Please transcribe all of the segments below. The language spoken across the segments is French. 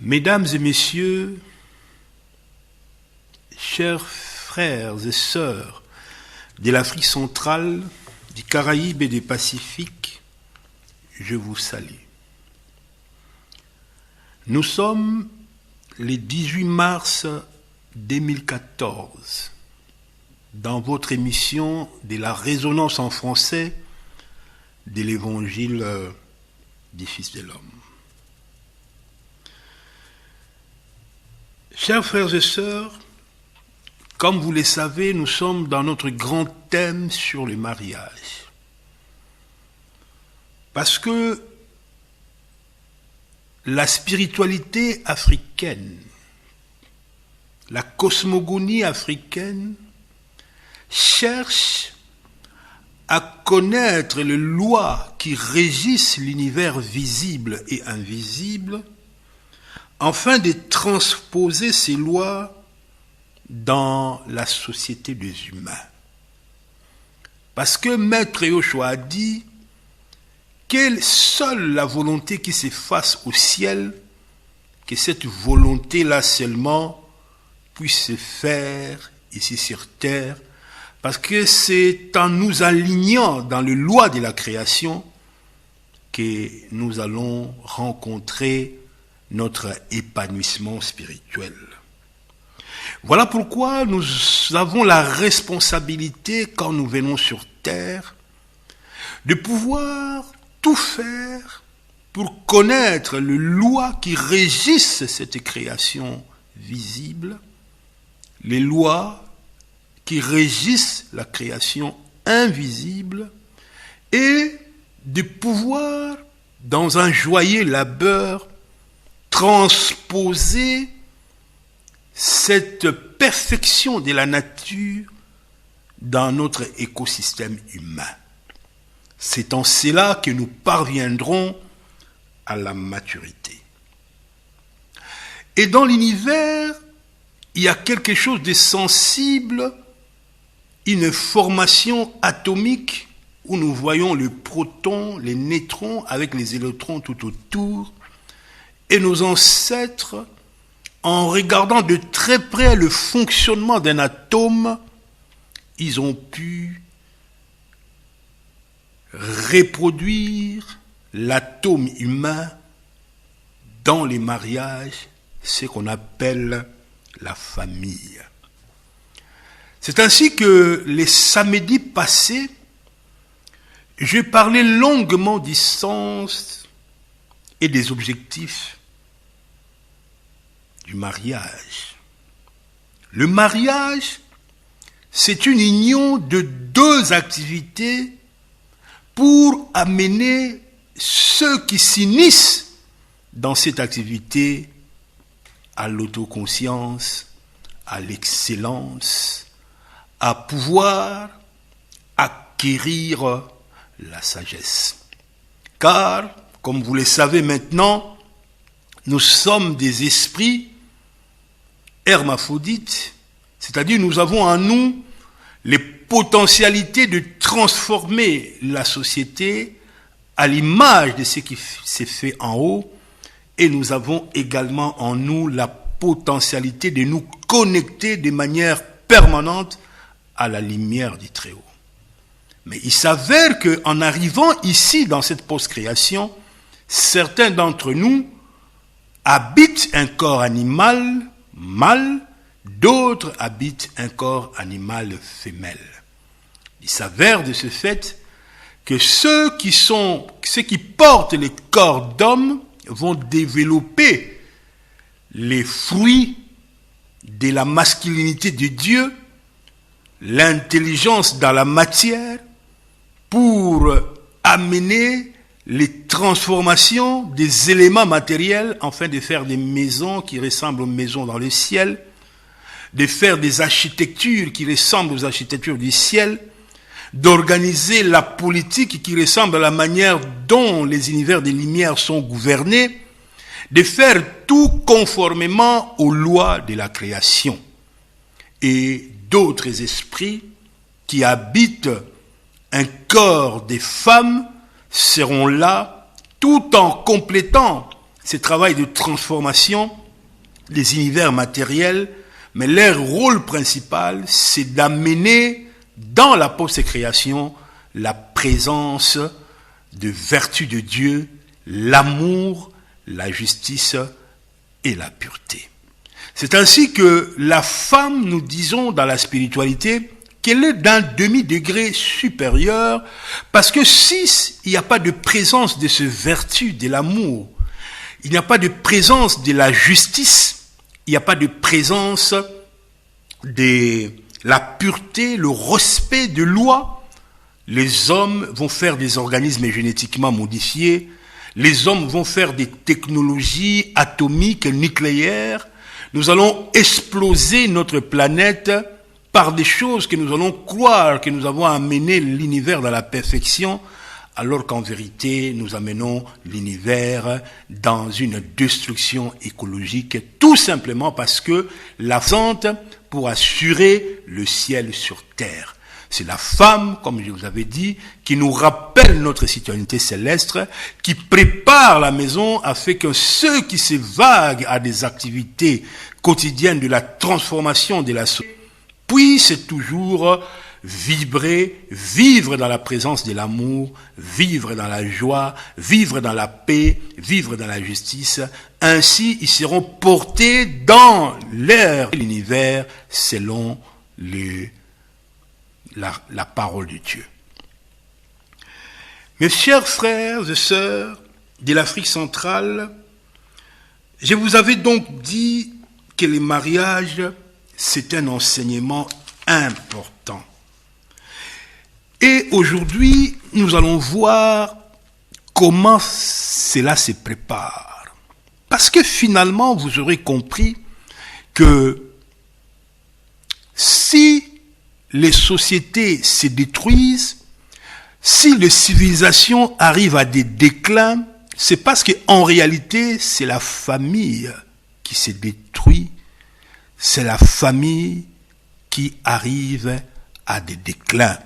Mesdames et messieurs, chers frères et sœurs de l'Afrique centrale, du Caraïbe et du Pacifique, je vous salue. Nous sommes le 18 mars 2014 dans votre émission de la résonance en français de l'évangile du Fils de l'homme. Chers frères et sœurs, comme vous le savez, nous sommes dans notre grand thème sur le mariage. Parce que la spiritualité africaine, la cosmogonie africaine cherche à connaître les lois qui régissent l'univers visible et invisible afin de transposer ces lois dans la société des humains. Parce que Maître Yoshua a dit quelle seule la volonté qui s'efface au ciel, que cette volonté-là seulement puisse se faire ici sur terre, parce que c'est en nous alignant dans les lois de la création que nous allons rencontrer notre épanouissement spirituel. Voilà pourquoi nous avons la responsabilité, quand nous venons sur terre, de pouvoir tout faire pour connaître les lois qui régissent cette création visible, les lois qui régissent la création invisible, et de pouvoir, dans un joyeux labeur, transposer cette perfection de la nature dans notre écosystème humain. C'est en cela que nous parviendrons à la maturité. Et dans l'univers, il y a quelque chose de sensible, une formation atomique où nous voyons le proton, les neutrons avec les électrons tout autour, et nos ancêtres, en regardant de très près le fonctionnement d'un atome, ils ont pu reproduire l'atome humain dans les mariages, ce qu'on appelle la famille. C'est ainsi que les samedis passés, j'ai parlé longuement du sens et des objectifs du mariage. Le mariage, c'est une union de deux activités pour amener ceux qui s'unissent dans cette activité à l'autoconscience, à l'excellence, à pouvoir acquérir la sagesse. Car, comme vous le savez maintenant, nous sommes des esprits hermaphrodites, c'est-à-dire nous avons en nous les potentialités de transformer la société à l'image de ce qui s'est fait en haut, et nous avons également en nous la potentialité de nous connecter de manière permanente à la lumière du Très-Haut. Mais il s'avère qu'en arrivant ici dans cette post-création, certains d'entre nous habitent un corps animal mâle, d'autres habitent un corps animal femelle. Il s'avère de ce fait que ceux qui portent les corps d'hommes vont développer les fruits de la masculinité de Dieu, l'intelligence dans la matière, pour amener les transformations des éléments matériels afin de faire des maisons qui ressemblent aux maisons dans le ciel, de faire des architectures qui ressemblent aux architectures du ciel, d'organiser la politique qui ressemble à la manière dont les univers des lumières sont gouvernés, de faire tout conformément aux lois de la création. Et d'autres esprits qui habitent un corps des femmes seront là tout en complétant ce travail de transformation des univers matériels, mais leur rôle principal, c'est d'amener dans la post-création la présence de vertu de Dieu, l'amour, la justice et la pureté. C'est ainsi que la femme, nous disons dans la spiritualité, qu'elle est d'un demi-degré supérieur, parce que si il n'y a pas de présence de ce vertu, de l'amour, il n'y a pas de présence de la justice, il n'y a pas de présence de la pureté, le respect de loi, les hommes vont faire des organismes génétiquement modifiés, les hommes vont faire des technologies atomiques, nucléaires, nous allons exploser notre planète par des choses que nous allons croire que nous avons amené l'univers dans la perfection, alors qu'en vérité, nous amenons l'univers dans une destruction écologique, tout simplement parce que la vente pour assurer le ciel sur terre. C'est la femme, comme je vous avais dit, qui nous rappelle notre citoyenneté céleste, qui prépare la maison afin que ceux qui s'évaguent à des activités quotidiennes de la transformation de la société puissent toujours vibrer, vivre dans la présence de l'amour, vivre dans la joie, vivre dans la paix, vivre dans la justice. Ainsi, ils seront portés dans l'air de l'univers selon la parole de Dieu. Mes chers frères et sœurs de l'Afrique centrale, je vous avais donc dit que les mariages, c'est un enseignement important. Et aujourd'hui, nous allons voir comment cela se prépare. Parce que finalement, vous aurez compris que si les sociétés se détruisent, si les civilisations arrivent à des déclins, c'est parce qu'en réalité, c'est la famille qui se détruit, c'est la famille qui arrive à des déclins.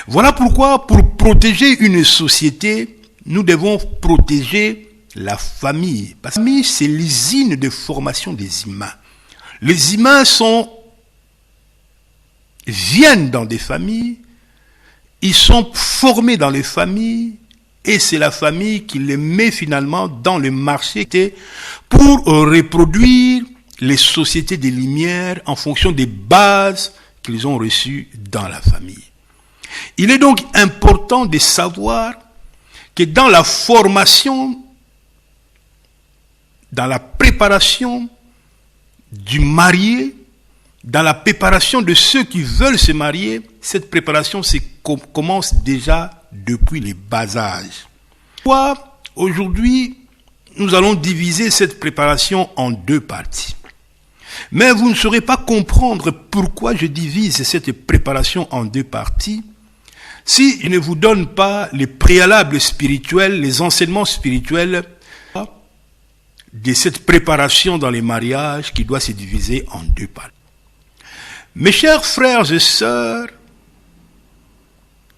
Voilà pourquoi, pour protéger une société, nous devons protéger la famille. Parce que la famille, c'est l'usine de formation des humains. Les humains viennent dans des familles, ils sont formés dans les familles, et c'est la famille qui les met finalement dans le marché pour reproduire les sociétés des Lumières en fonction des bases qu'ils ont reçues dans la famille. Il est donc important de savoir que dans la formation, dans la préparation du marié, dans la préparation de ceux qui veulent se marier, cette préparation commence déjà depuis les bas âges. Aujourd'hui, nous allons diviser cette préparation en deux parties. Mais vous ne saurez pas comprendre pourquoi je divise cette préparation en deux parties si je ne vous donne pas les préalables spirituels, les enseignements spirituels de cette préparation dans les mariages qui doit se diviser en deux parties. Mes chers frères et sœurs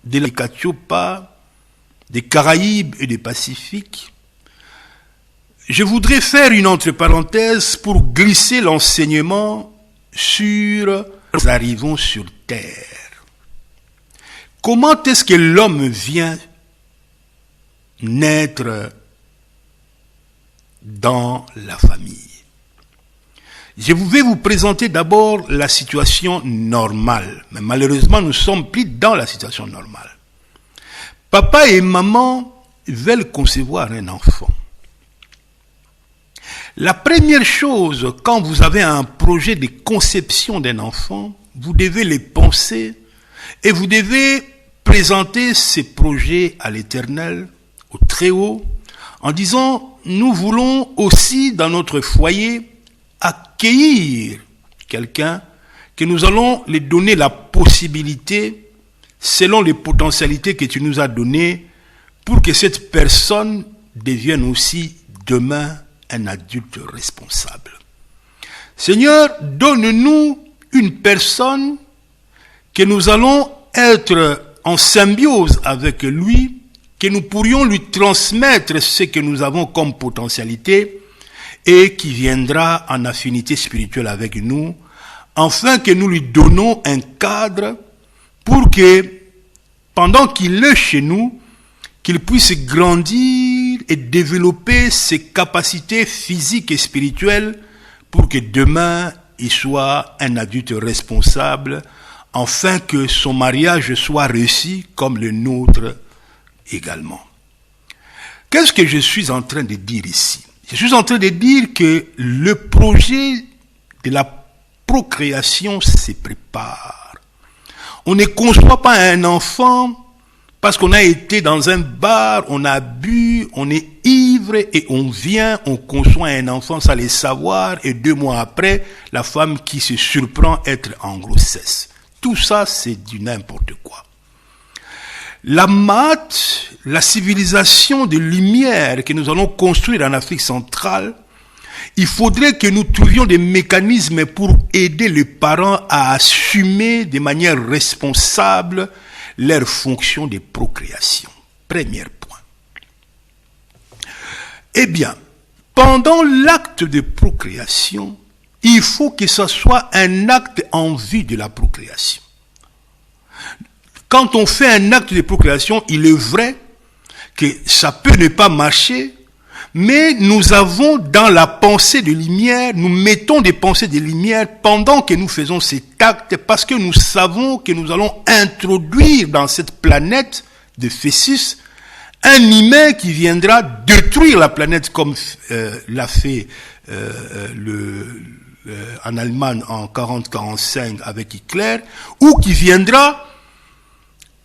de la Cachopa, des Caraïbes et du Pacifique, je voudrais faire une entre parenthèses pour glisser l'enseignement sur nous arrivons sur terre. Comment est-ce que l'homme vient naître dans la famille? Je vais vous présenter d'abord la situation normale. Mais malheureusement, nous ne sommes plus dans la situation normale. Papa et maman veulent concevoir un enfant. La première chose, quand vous avez un projet de conception d'un enfant, vous devez les penser et vous devez présenter ces projets à l'Éternel, au Très-Haut, en disant, nous voulons aussi dans notre foyer accueillir quelqu'un que nous allons lui donner la possibilité, selon les potentialités que tu nous as données, pour que cette personne devienne aussi demain un adulte responsable. Seigneur, donne-nous une personne que nous allons être en symbiose avec lui, que nous pourrions lui transmettre ce que nous avons comme potentialité et qui viendra en affinité spirituelle avec nous, afin que nous lui donnons un cadre pour que, pendant qu'il est chez nous, qu'il puisse grandir et développer ses capacités physiques et spirituelles pour que demain, il soit un adulte responsable, afin que son mariage soit réussi comme le nôtre également. Qu'est-ce que je suis en train de dire ici? Je suis en train de dire que le projet de la procréation se prépare. On ne conçoit pas un enfant parce qu'on a été dans un bar, on a bu, on est ivre et on vient, on conçoit un enfant sans le savoir et 2 mois après, la femme qui se surprend être en grossesse. Tout ça, c'est du n'importe quoi. La maths, la civilisation de lumière que nous allons construire en Afrique centrale, il faudrait que nous trouvions des mécanismes pour aider les parents à assumer de manière responsable leur fonction de procréation. Premier point. Eh bien, pendant l'acte de procréation, il faut que ce soit un acte en vue de la procréation. Quand on fait un acte de procréation, il est vrai que ça peut ne pas marcher, mais nous avons dans la pensée de lumière, nous mettons des pensées de lumière pendant que nous faisons cet acte, parce que nous savons que nous allons introduire dans cette planète de fœtus un humain qui viendra détruire la planète comme l'a fait en Allemagne en 40-45 avec Hitler, ou qui viendra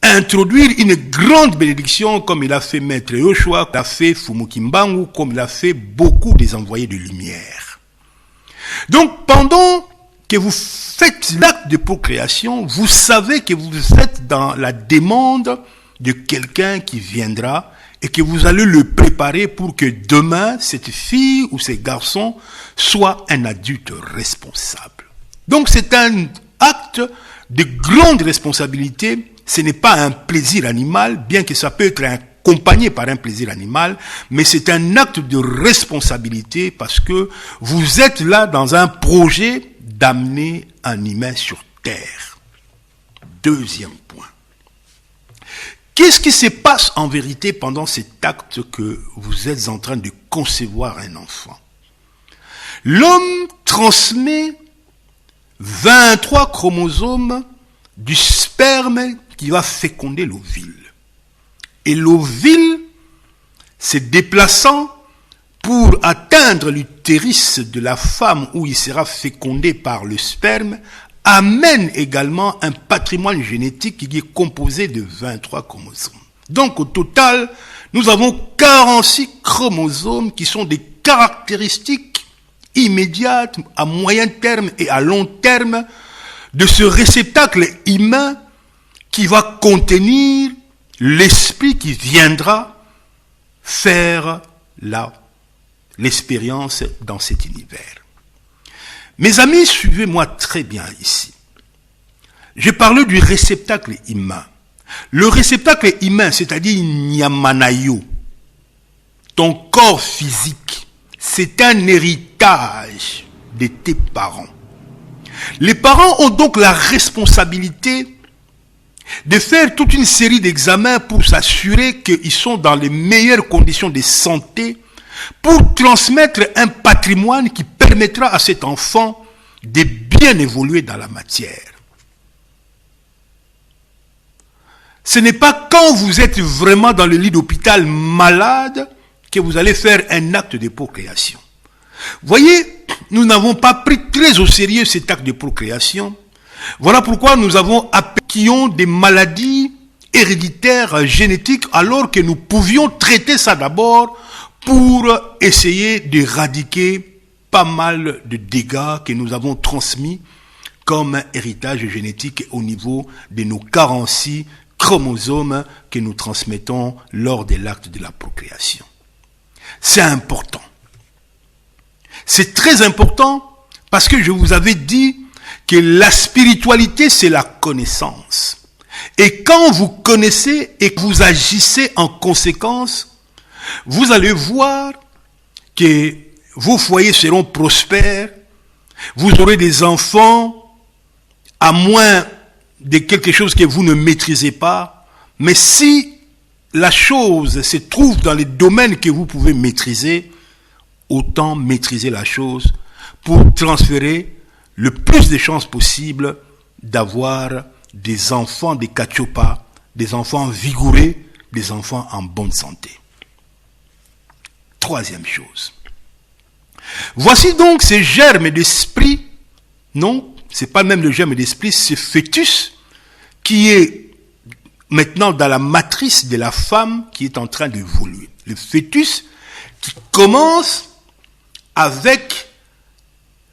introduire une grande bénédiction comme il a fait Maître Yoshua, comme il a fait Fumukimbangu, comme il a fait beaucoup des envoyés de lumière. Donc pendant que vous faites l'acte de procréation, vous savez que vous êtes dans la demande de quelqu'un qui viendra et que vous allez le préparer pour que demain, cette fille ou ce garçon soit un adulte responsable. Donc c'est un acte de grande responsabilité. Ce n'est pas un plaisir animal, bien que ça peut être accompagné par un plaisir animal, mais c'est un acte de responsabilité parce que vous êtes là dans un projet d'amener un humain sur Terre. Deuxième point. Qu'est-ce qui se passe en vérité pendant cet acte que vous êtes en train de concevoir un enfant? L'homme transmet 23 chromosomes du sperme qui va féconder l'ovule. Et l'ovule, se déplaçant pour atteindre l'utérus de la femme où il sera fécondé par le sperme, amène également un patrimoine génétique qui est composé de 23 chromosomes. Donc au total, nous avons 46 chromosomes qui sont des caractéristiques immédiates, à moyen terme et à long terme, de ce réceptacle humain qui va contenir l'esprit qui viendra faire l'expérience dans cet univers. Mes amis, suivez-moi très bien ici. Je parle du réceptacle humain. Le réceptacle humain, c'est-à-dire Nyamanayo, ton corps physique, c'est un héritage de tes parents. Les parents ont donc la responsabilité de faire toute une série d'examens pour s'assurer qu'ils sont dans les meilleures conditions de santé pour transmettre un patrimoine qui permettra à cet enfant de bien évoluer dans la matière. Ce n'est pas quand vous êtes vraiment dans le lit d'hôpital malade que vous allez faire un acte de procréation. Voyez, nous n'avons pas pris très au sérieux cet acte de procréation. Voilà pourquoi nous avons appelé qui ont des maladies héréditaires génétiques alors que nous pouvions traiter ça d'abord pour essayer d'éradiquer pas mal de dégâts que nous avons transmis comme héritage génétique au niveau de nos 46 chromosomes que nous transmettons lors de l'acte de la procréation. C'est important. C'est très important parce que je vous avais dit que la spiritualité, c'est la connaissance. Et quand vous connaissez et que vous agissez en conséquence, vous allez voir que vos foyers seront prospères, vous aurez des enfants, à moins de quelque chose que vous ne maîtrisez pas. Mais si la chose se trouve dans les domaines que vous pouvez maîtriser, autant maîtriser la chose pour transférer le plus de chances possibles d'avoir des enfants, des cachopas, des enfants vigoureux, des enfants en bonne santé. Troisième chose. Voici donc ces germes d'esprit, non, c'est pas même le germe d'esprit, ce fœtus qui est maintenant dans la matrice de la femme qui est en train d'évoluer. Le fœtus qui commence avec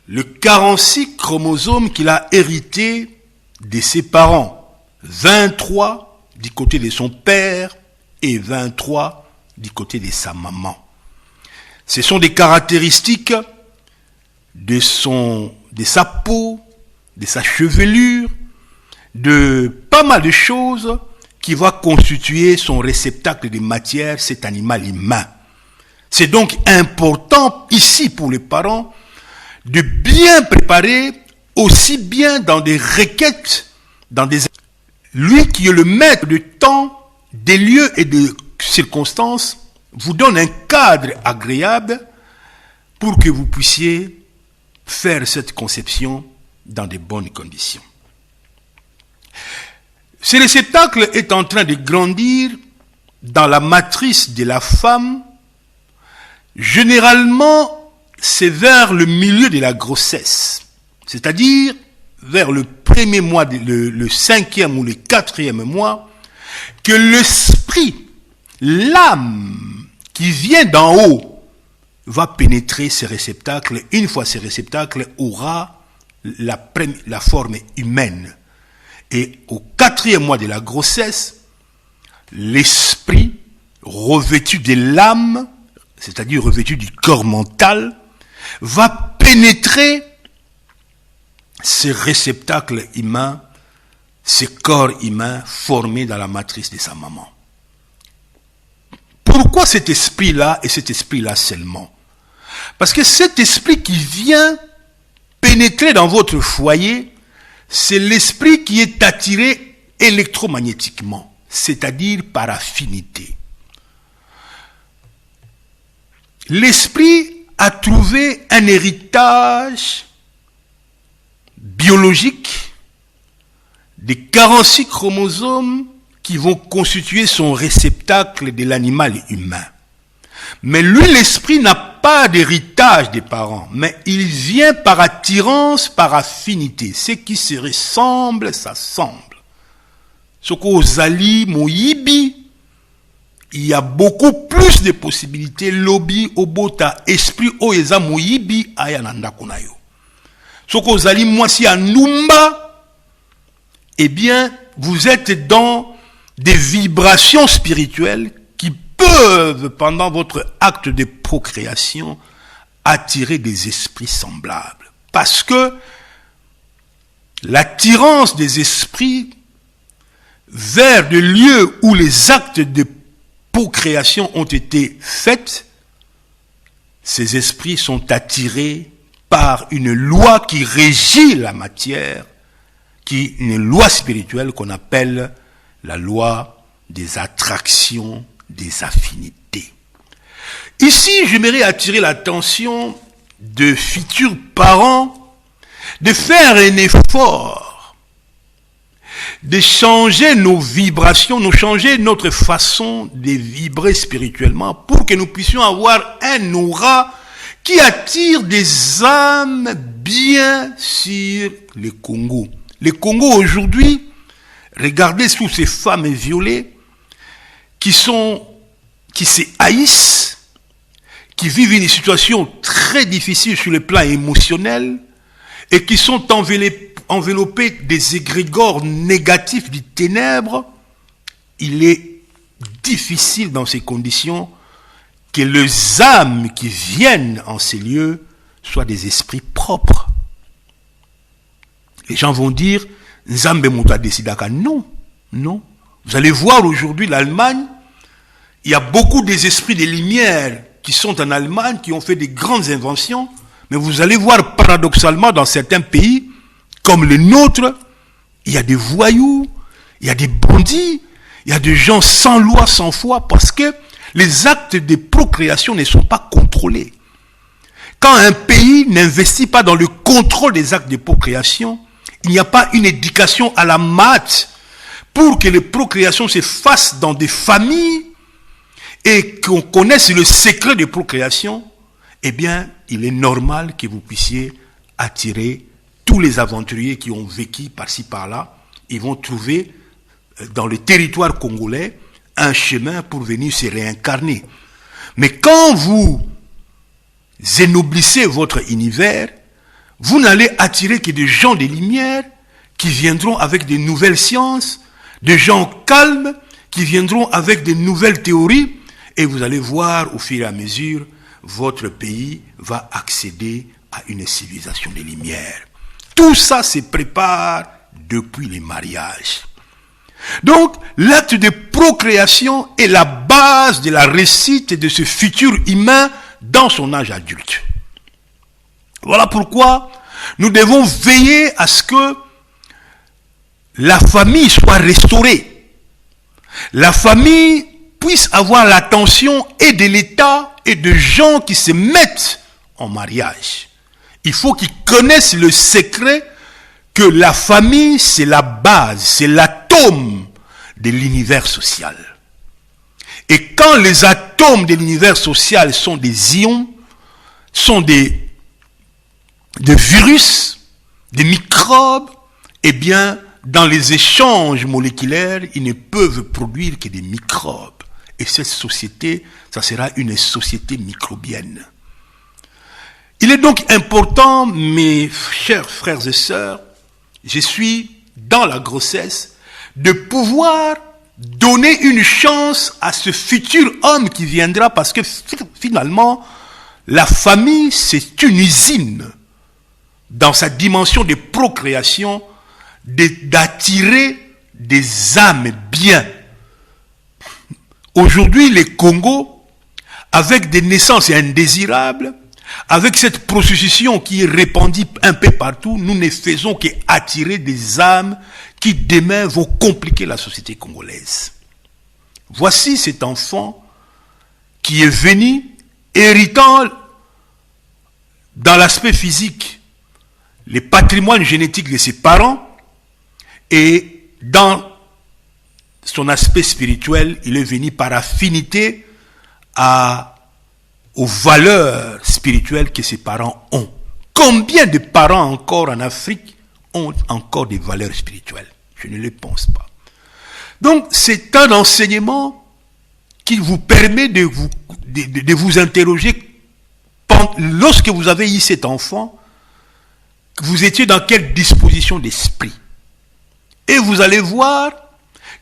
le 46 chromosomes qu'il a hérité de ses parents. 23 du côté de son père et 23 du côté de sa maman. Ce sont des caractéristiques de sa peau, de sa chevelure, de pas mal de choses qui va constituer son réceptacle de matière, cet animal humain. C'est donc important ici pour les parents de bien préparer aussi bien dans des requêtes, lui qui est le maître du temps, des lieux et des circonstances, vous donne un cadre agréable pour que vous puissiez faire cette conception dans de bonnes conditions. Ce réceptacle est en train de grandir dans la matrice de la femme. Généralement, c'est vers le milieu de la grossesse, c'est-à-dire vers le premier mois, le 5e ou le 4e mois, que l'esprit, l'âme qui vient d'en haut, va pénétrer ces réceptacles. Une fois ces réceptacles aura la forme humaine. Et au 4e mois de la grossesse, l'esprit revêtu de l'âme, c'est-à-dire revêtu du corps mental, va pénétrer ces réceptacles humains, ces corps humains formés dans la matrice de sa maman. Pourquoi cet esprit-là et cet esprit-là seulement? Parce que cet esprit qui vient pénétrer dans votre foyer, c'est l'esprit qui est attiré électromagnétiquement, c'est-à-dire par affinité. L'esprit a trouvé un héritage biologique des 46 chromosomes qui vont constituer son réceptacle de l'animal humain. Mais lui, l'esprit n'a pas d'héritage des parents, mais il vient par attirance, par affinité. Ce qui se ressemble, s'assemble. Ce qu'aux Ali, Moyibi, il y a beaucoup plus de possibilités. Lobi, Obota, esprit, Oeza, Moyibi, Ayananda Kunayo. Ce qu'aux Ali, Moisi, Anumba, eh bien, vous êtes dans des vibrations spirituelles qui peuvent, pendant votre acte de procréation, attirer des esprits semblables. Parce que l'attirance des esprits vers des lieux où les actes de procréation ont été faits, ces esprits sont attirés par une loi qui régit la matière, qui est une loi spirituelle qu'on appelle la loi des attractions, des affinités. Ici, j'aimerais attirer l'attention de futurs parents de faire un effort, de changer nos vibrations, de changer notre façon de vibrer spirituellement pour que nous puissions avoir un aura qui attire des âmes bien sur le Congo. Le Congo aujourd'hui, regardez sous ces femmes violées qui se haïssent, qui vivent une situation très difficile sur le plan émotionnel et qui sont enveloppés des égrégores négatifs du ténèbre. Il est difficile dans ces conditions que les âmes qui viennent en ces lieux soient des esprits propres. Les gens vont dire, Nzambe Mouta Desidaka. Non, Non. Vous allez voir aujourd'hui l'Allemagne, il y a beaucoup des esprits des Lumières qui sont en Allemagne, qui ont fait des grandes inventions, mais vous allez voir paradoxalement dans certains pays, comme le nôtre, il y a des voyous, il y a des bandits, il y a des gens sans loi, sans foi, parce que les actes de procréation ne sont pas contrôlés. Quand un pays n'investit pas dans le contrôle des actes de procréation, il n'y a pas une éducation à la maths pour que les procréations se fassent dans des familles et qu'on connaisse le secret de procréation, eh bien, il est normal que vous puissiez attirer tous les aventuriers qui ont vécu par-ci par-là. Ils vont trouver dans le territoire congolais un chemin pour venir se réincarner. Mais quand vous énoblissez votre univers, vous n'allez attirer que des gens de lumière qui viendront avec de nouvelles sciences, des gens calmes qui viendront avec de nouvelles théories, et vous allez voir au fur et à mesure, votre pays va accéder à une civilisation des lumières. Tout ça se prépare depuis les mariages. Donc, l'acte de procréation est la base de la réussite de ce futur humain dans son âge adulte. Voilà pourquoi nous devons veiller à ce que la famille soit restaurée. La famille puisse avoir l'attention et de l'État et de gens qui se mettent en mariage. Il faut qu'ils connaissent le secret que la famille, c'est la base, c'est l'atome de l'univers social. Et quand les atomes de l'univers social sont des ions, sont des virus, des microbes, eh bien, dans les échanges moléculaires, ils ne peuvent produire que des microbes. Et cette société, ça sera une société microbienne. Il est donc important, mes chers frères et sœurs, je suis dans la grossesse, de pouvoir donner une chance à ce futur homme qui viendra, parce que finalement, la famille, c'est une usine dans sa dimension de procréation, d'attirer des âmes bien. Aujourd'hui, les Congo, avec des naissances indésirables, avec cette procession qui est répandue un peu partout, nous ne faisons qu'attirer des âmes qui demain vont compliquer la société congolaise. Voici cet enfant qui est venu héritant dans l'aspect physique les patrimoines génétiques de ses parents, et dans son aspect spirituel, il est venu par affinité aux valeurs spirituelles que ses parents ont. Combien de parents encore en Afrique ont encore des valeurs spirituelles? Je ne le pense pas. Donc, c'est un enseignement qui vous permet de vous interroger lorsque vous avez eu cet enfant, vous étiez dans quelle disposition d'esprit? Et vous allez voir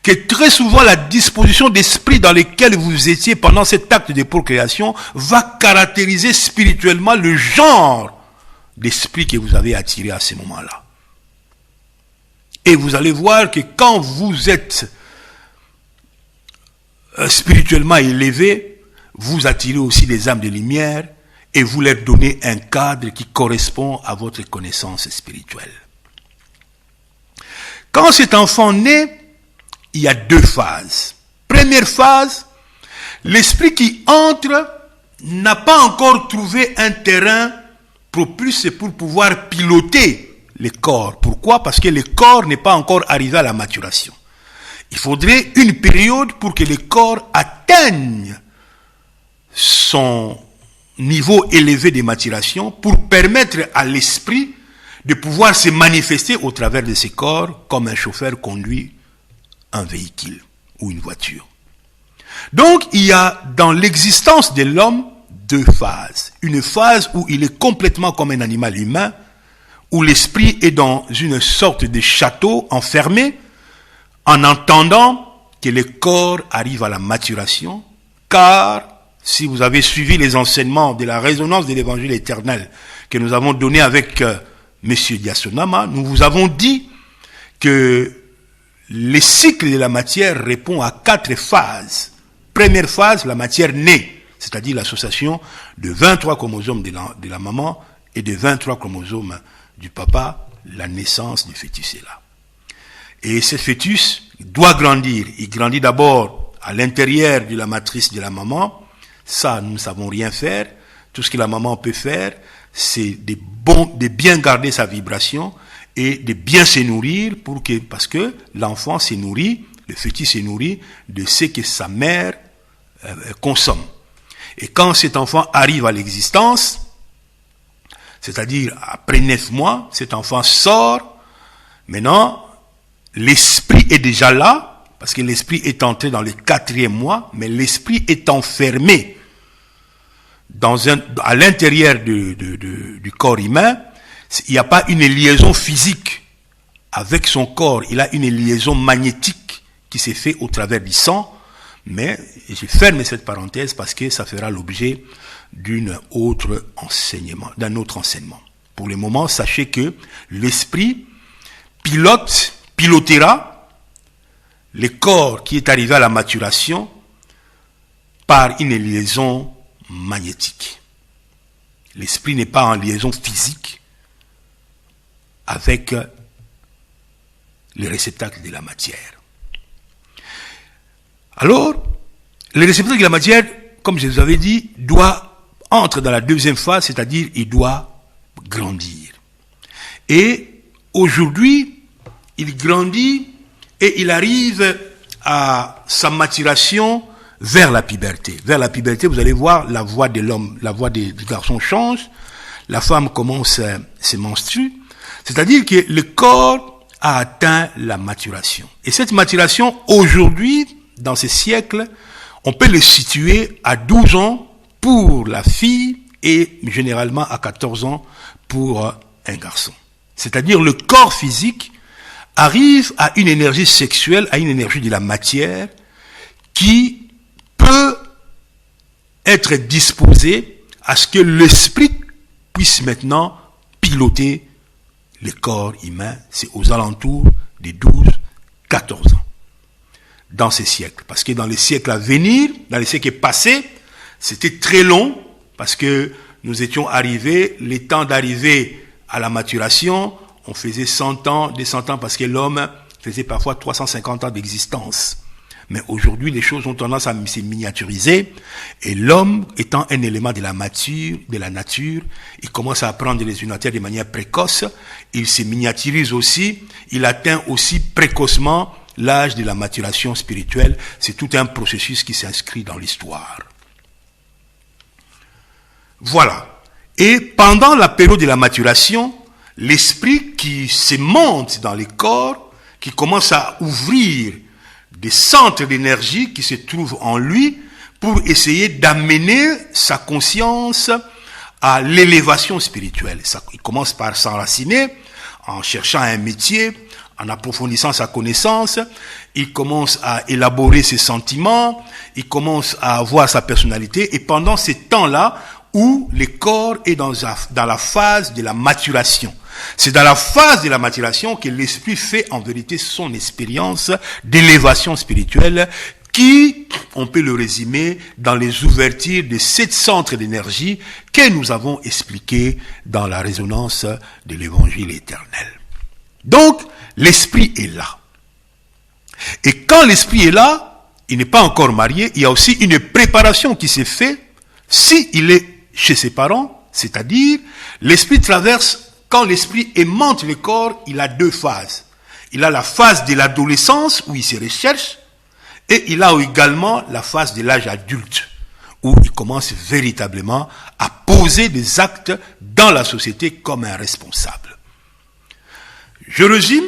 que très souvent la disposition d'esprit dans laquelle vous étiez pendant cet acte de procréation va caractériser spirituellement le genre d'esprit que vous avez attiré à ce moment-là. Et vous allez voir que quand vous êtes spirituellement élevé, vous attirez aussi des âmes de lumière et vous leur donnez un cadre qui correspond à votre connaissance spirituelle. Quand cet enfant naît, il y a deux phases. Première phase, l'esprit qui entre n'a pas encore trouvé un terrain propice pour pouvoir piloter le corps. Pourquoi? Parce que le corps n'est pas encore arrivé à la maturation. Il faudrait une période pour que le corps atteigne son niveau élevé de maturation pour permettre à l'esprit de pouvoir se manifester au travers de ce corps comme un chauffeur conduit un véhicule ou une voiture. Donc, il y a dans l'existence de l'homme deux phases. Une phase où il est complètement comme un animal humain, où l'esprit est dans une sorte de château enfermé, en entendant que le corps arrive à la maturation, car si vous avez suivi les enseignements de la résonance de l'évangile éternel que nous avons donné avec M. Diasonama, nous vous avons dit que le cycle de la matière répond à 4 phases. Première phase, la matière naît, c'est-à-dire l'association de 23 chromosomes de la maman et de 23 chromosomes du papa. La naissance du fœtus est là. Et ce fœtus doit grandir. Il grandit d'abord à l'intérieur de la matrice de la maman. Ça, nous ne savons rien faire. Tout ce que la maman peut faire, c'est de bien garder sa vibration et de bien se nourrir parce que l'enfant se nourrit, le fœtus se nourrit de ce que sa mère consomme. Et quand cet enfant arrive à l'existence, c'est-à-dire après 9 mois, cet enfant sort. Maintenant, l'esprit est déjà là, parce que l'esprit est entré dans le 4e mois, mais l'esprit est enfermé à l'intérieur du corps humain. Il n'y a pas une liaison physique avec son corps, il a une liaison magnétique qui s'est faite au travers du sang, mais je ferme cette parenthèse parce que ça fera l'objet d'un autre enseignement. Pour le moment, sachez que l'esprit pilotera le corps qui est arrivé à la maturation par une liaison magnétique. L'esprit n'est pas en liaison physique avec le réceptacle de la matière. Alors, le réceptacle de la matière, comme je vous avais dit, entre dans la 2e phase, c'est-à-dire il doit grandir. Et aujourd'hui, il grandit et il arrive à sa maturation vers la puberté. Vers la puberté, vous allez voir, la voix de l'homme, la voix du garçon change, la femme commence à se menstruer, c'est-à-dire que le corps a atteint la maturation. Et cette maturation, aujourd'hui, dans ce siècle, on peut le situer à 12 ans pour la fille et généralement à 14 ans pour un garçon. C'est-à-dire le corps physique arrive à une énergie sexuelle, à une énergie de la matière qui peut être disposée à ce que l'esprit puisse maintenant piloter le corps humain. C'est aux alentours des 12-14 ans. Dans ces siècles. Parce que dans les siècles à venir, dans les siècles passés, c'était très long, parce que nous étions arrivés, les temps d'arriver à la maturation, on faisait 100 ans, 200 ans, parce que l'homme faisait parfois 350 ans d'existence. Mais aujourd'hui, les choses ont tendance à se miniaturiser, et l'homme, étant un élément de la nature, il commence à apprendre les unitaires de manière précoce, il se miniaturise aussi, il atteint aussi précocement l'âge de la maturation spirituelle. C'est tout un processus qui s'inscrit dans l'histoire. Voilà. Et pendant la période de la maturation, l'esprit qui se monte dans le corps, qui commence à ouvrir des centres d'énergie qui se trouvent en lui pour essayer d'amener sa conscience à l'élévation spirituelle. Il commence par s'enraciner en cherchant un métier, en approfondissant sa connaissance, il commence à élaborer ses sentiments, il commence à avoir sa personnalité, et pendant ces temps-là, où le corps est dans la phase de la maturation. C'est dans la phase de la maturation que l'esprit fait en vérité son expérience d'élévation spirituelle qui, on peut le résumer dans les ouvertures de 7 centres d'énergie que nous avons expliqués dans la résonance de l'évangile éternel. Donc, l'esprit est là. Et quand l'esprit est là, il n'est pas encore marié, il y a aussi une préparation qui s'est faite s'il est chez ses parents, c'est-à-dire l'esprit traverse, quand l'esprit aimante le corps, il a 2 phases. Il a la phase de l'adolescence où il se recherche et il a également la phase de l'âge adulte où il commence véritablement à poser des actes dans la société comme un responsable. Je résume,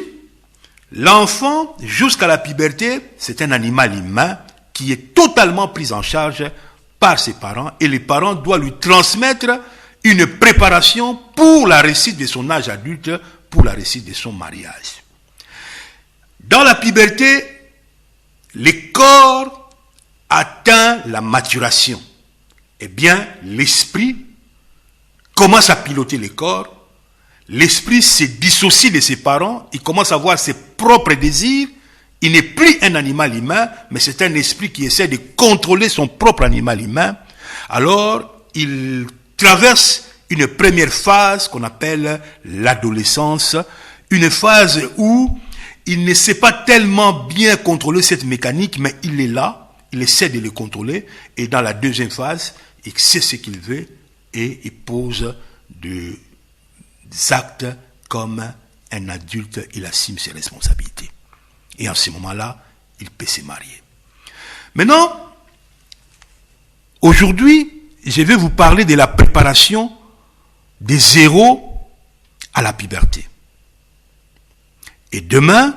l'enfant jusqu'à la puberté, c'est un animal humain qui est totalement pris en charge par ses parents et les parents doivent lui transmettre une préparation pour la réussite de son âge adulte, pour la réussite de son mariage. Dans la puberté, le corps atteint la maturation. Eh bien, l'esprit commence à piloter le corps, l'esprit se dissocie de ses parents, il commence à avoir ses propres désirs il n'est plus un animal humain, mais c'est un esprit qui essaie de contrôler son propre animal humain, alors il traverse une première phase qu'on appelle l'adolescence, une phase où il ne sait pas tellement bien contrôler cette mécanique, mais il est là, il essaie de le contrôler, et dans la deuxième phase, il sait ce qu'il veut, et il pose des actes comme un adulte, il assume ses responsabilités. Et en ce moment-là, il peut se marier. Maintenant, aujourd'hui, je vais vous parler de la préparation des 0 à la puberté. Et demain,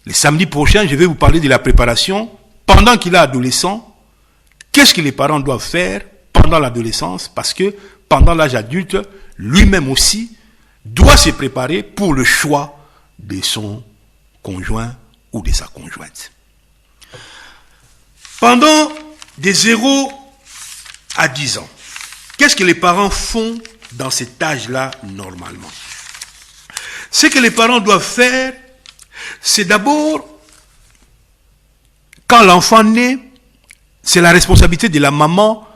le samedi prochain, je vais vous parler de la préparation pendant qu'il est adolescent. Qu'est-ce que les parents doivent faire pendant l'adolescence? Parce que pendant l'âge adulte, lui-même aussi doit se préparer pour le choix de son conjoint ou de sa conjointe. Pendant des 0 à 10 ans, qu'est-ce que les parents font dans cet âge-là normalement? Ce que les parents doivent faire, c'est d'abord, quand l'enfant naît, c'est la responsabilité de la maman.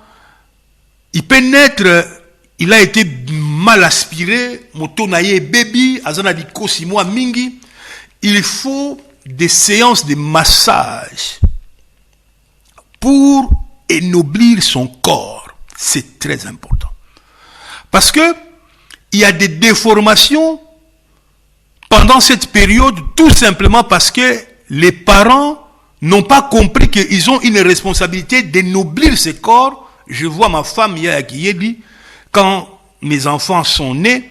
Il peut naître, il a été mal aspiré, motonaye baby, azana di kosimo mingi. Il faut des séances de massage pour ennoblir son corps. C'est très important. Parce que il y a des déformations pendant cette période, tout simplement parce que les parents n'ont pas compris qu'ils ont une responsabilité d'ennoblir ce corps. Je vois ma femme hier qui dit, quand mes enfants sont nés,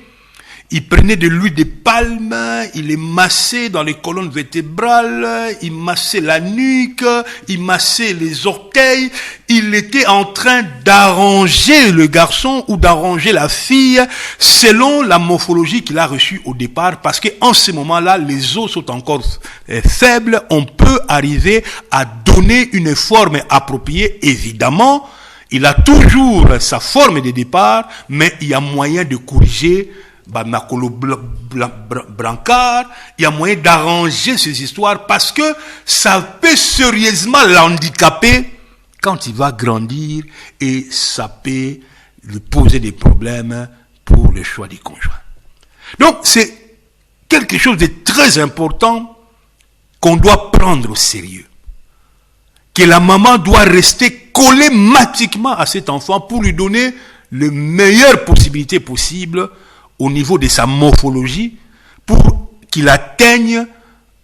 il prenait de l'huile de palme, il les massait dans les colonnes vertébrales, il massait la nuque, il massait les orteils. Il était en train d'arranger le garçon ou d'arranger la fille selon la morphologie qu'il a reçue au départ, parce qu'en ce moment-là, les os sont encore faibles. On peut arriver à donner une forme appropriée, évidemment. Il a toujours sa forme de départ, mais il y a moyen de corriger Makolo Brancard, il y a moyen d'arranger ces histoires parce que ça peut sérieusement l'handicaper quand il va grandir et ça peut lui poser des problèmes pour le choix des conjoints. Donc c'est quelque chose de très important qu'on doit prendre au sérieux. Que la maman doit rester collée matiquement à cet enfant pour lui donner les meilleures possibilités possibles au niveau de sa morphologie, pour qu'il atteigne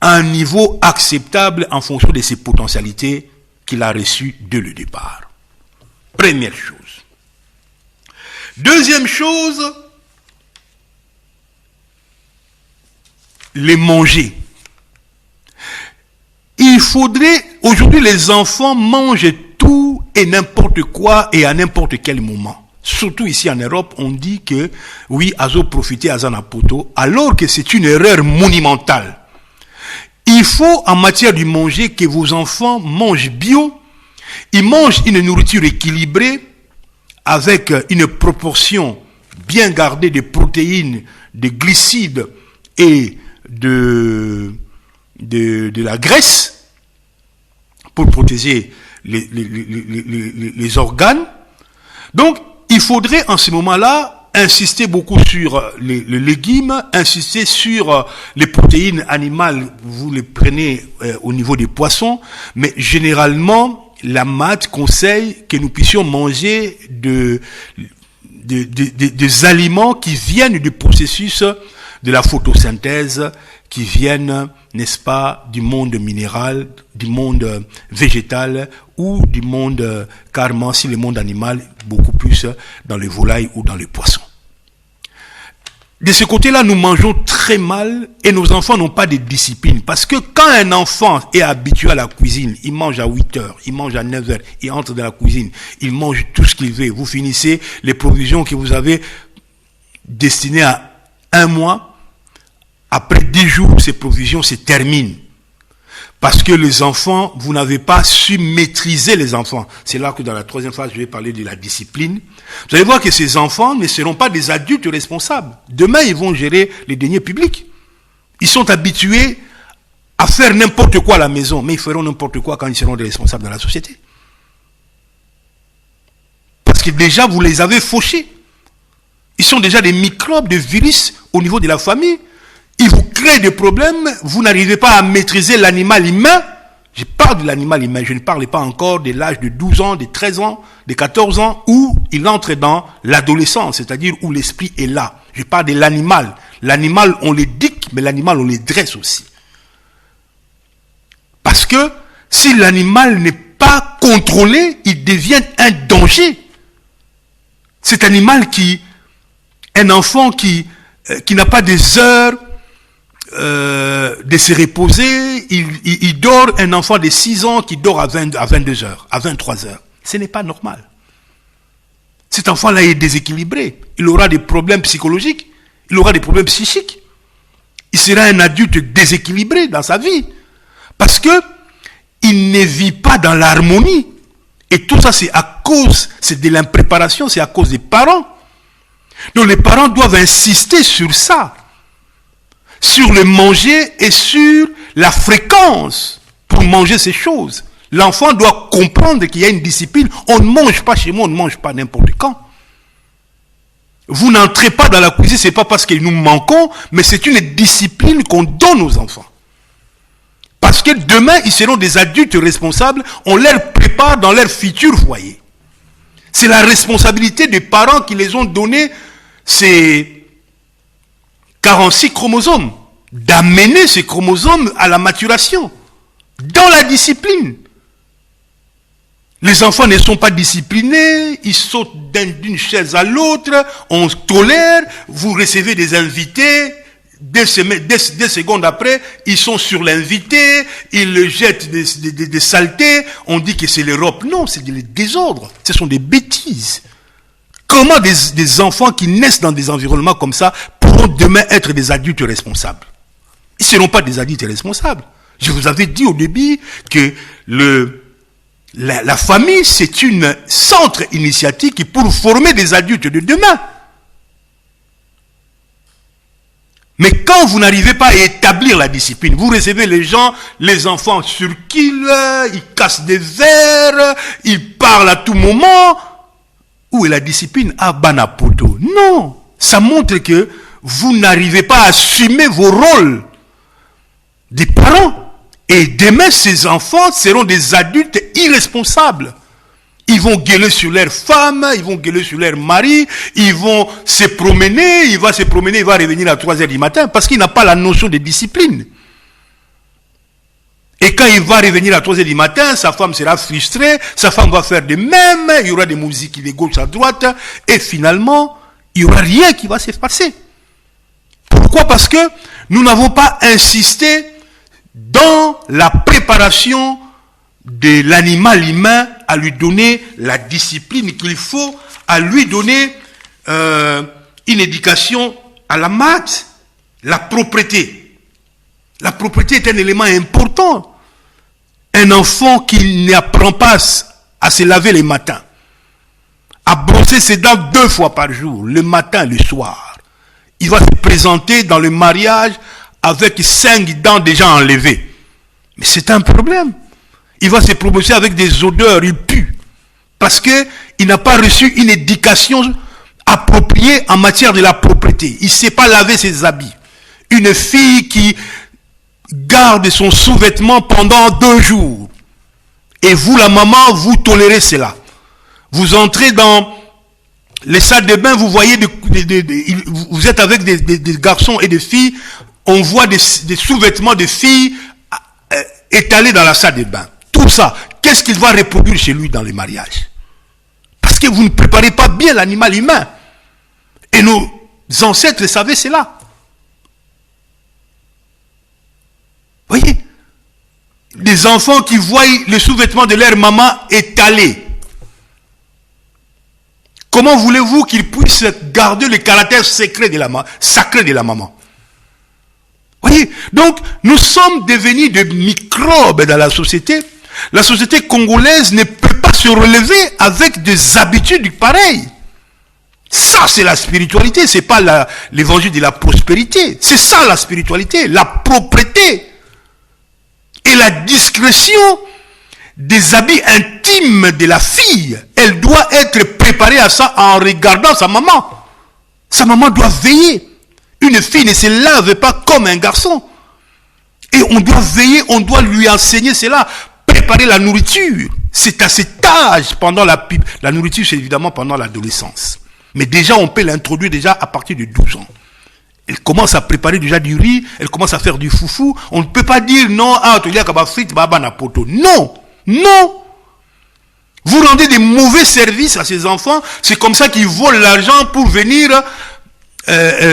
un niveau acceptable en fonction de ses potentialités qu'il a reçues dès le départ. Première chose. Deuxième chose, les manger. Il faudrait, aujourd'hui les enfants mangent tout et n'importe quoi et à n'importe quel moment. Surtout ici en Europe, on dit que, oui, azo profiter à Zanapoto, alors que c'est une erreur monumentale. Il faut, en matière de manger, que vos enfants mangent bio, ils mangent une nourriture équilibrée, avec une proportion bien gardée de protéines, de glucides et de la graisse, pour protéger les organes. Donc, il faudrait en ce moment-là insister beaucoup sur les légumes, insister sur les protéines animales, vous les prenez au niveau des poissons, mais généralement, la MAD conseille que nous puissions manger des aliments qui viennent du processus de la photosynthèse, qui viennent, n'est-ce pas, du monde minéral, du monde végétal ou du monde, carrément, si le monde animal, beaucoup plus dans les volailles ou dans les poissons. De ce côté-là, nous mangeons très mal et nos enfants n'ont pas de discipline. Parce que quand un enfant est habitué à la cuisine, il mange à 8 heures, il mange à 9 heures, il entre dans la cuisine, il mange tout ce qu'il veut. Vous finissez les provisions que vous avez destinées à 1 mois. Après 10 jours, ces provisions se terminent. Parce que les enfants, vous n'avez pas su maîtriser les enfants. C'est là que dans la troisième phase, je vais parler de la discipline. Vous allez voir que ces enfants ne seront pas des adultes responsables. Demain, ils vont gérer les deniers publics. Ils sont habitués à faire n'importe quoi à la maison, mais ils feront n'importe quoi quand ils seront des responsables de la société. Parce que déjà, vous les avez fauchés. Ils sont déjà des microbes, des virus au niveau de la famille. Ils vous créent des problèmes, vous n'arrivez pas à maîtriser l'animal humain. Je parle de l'animal humain, je ne parle pas encore de l'âge de 12 ans, de 13 ans, de 14 ans, où il entre dans l'adolescence, c'est-à-dire où l'esprit est là. Je parle de l'animal. L'animal, on l'éduque, mais l'animal, on les dresse aussi. Parce que si l'animal n'est pas contrôlé, il devient un danger. Cet animal un enfant qui n'a pas des heures de se reposer, il dort, un enfant de 6 ans qui dort à 22 heures, à 23 heures. Ce n'est pas normal. Cet enfant-là est déséquilibré. Il aura des problèmes psychologiques, il aura des problèmes psychiques. Il sera un adulte déséquilibré dans sa vie. Parce que il ne vit pas dans l'harmonie. Et tout ça, c'est de l'impréparation, c'est à cause des parents. Donc les parents doivent insister sur ça. Sur le manger et sur la fréquence pour manger ces choses. L'enfant doit comprendre qu'il y a une discipline. On ne mange pas chez moi, on ne mange pas n'importe quand. Vous n'entrez pas dans la cuisine, ce n'est pas parce que nous manquons, mais c'est une discipline qu'on donne aux enfants. Parce que demain, ils seront des adultes responsables, on leur prépare dans leur futur foyer. C'est la responsabilité des parents qui les ont donné ces 46 chromosomes, d'amener ces chromosomes à la maturation, dans la discipline. Les enfants ne sont pas disciplinés, ils sautent d'une chaise à l'autre, on tolère, vous recevez des invités, des secondes après, ils sont sur l'invité, ils jettent des saletés, on dit que c'est l'Europe. Non, c'est des désordres, ce sont des bêtises. Comment des enfants qui naissent dans des environnements comme ça pourront demain être des adultes responsables? Ils ne seront pas des adultes responsables. Je vous avais dit au début que la famille, c'est une centre initiatique pour former des adultes de demain. Mais quand vous n'arrivez pas à établir la discipline, vous recevez les enfants sur qu'ils, ils cassent des verres, ils parlent à tout moment. Où est la discipline? Ah, banapoto. Non, ça montre que vous n'arrivez pas à assumer vos rôles des parents. Et demain, ces enfants seront des adultes irresponsables. Ils vont gueuler sur leurs femmes, ils vont gueuler sur leur mari, ils vont se promener, il va revenir à 3 heures du matin parce qu'il n'a pas la notion de discipline. Et quand il va revenir à 3 heures du matin, sa femme sera frustrée, sa femme va faire de même, il y aura des musiques de gauche à droite, et finalement, il n'y aura rien qui va se passer. Pourquoi? Parce que nous n'avons pas insisté dans la préparation de l'animal humain à lui donner la discipline qu'il faut, à lui donner une éducation à la maths, la propreté. La propreté est un élément important. Un enfant qui n'apprend pas à se laver les matins, à brosser ses dents 2 fois par jour, le matin et le soir, il va se présenter dans le mariage avec 5 dents déjà enlevées. Mais c'est un problème. Il va se prononcer avec des odeurs, il pue. Parce qu'il n'a pas reçu une éducation appropriée en matière de la propreté. Il ne sait pas laver ses habits. Une fille qui garde son sous-vêtement pendant 2 jours. Et vous, la maman, vous tolérez cela. Vous entrez dans les salles de bain, vous voyez, vous êtes avec des garçons et des filles, on voit des sous-vêtements de filles étalés dans la salle de bain. Tout ça, qu'est-ce qu'il va reproduire chez lui dans les mariages? Parce que vous ne préparez pas bien l'animal humain. Et nos ancêtres savaient cela. Voyez, des enfants qui voient les sous-vêtements de leur maman étalés. Comment voulez-vous qu'ils puissent garder le caractère sacré de la maman? Voyez, donc nous sommes devenus des microbes dans la société. La société congolaise ne peut pas se relever avec des habitudes pareilles. Ça, c'est la spiritualité, c'est pas l'évangile de la prospérité. C'est ça la spiritualité, la propreté. Et la discrétion des habits intimes de la fille, elle doit être préparée à ça en regardant sa maman. Sa maman doit veiller. Une fille ne se lave pas comme un garçon. Et on doit veiller, on doit lui enseigner cela. Préparer la nourriture. C'est à cet âge, pendant la nourriture, c'est évidemment pendant l'adolescence. Mais déjà, on peut l'introduire déjà à partir de 12 ans. Elle commence à préparer déjà du riz, elle commence à faire du foufou. On ne peut pas dire non, tu y a kaba frites, baba na poto. Non, non. Vous rendez des mauvais services à ces enfants. C'est comme ça qu'ils volent l'argent pour venir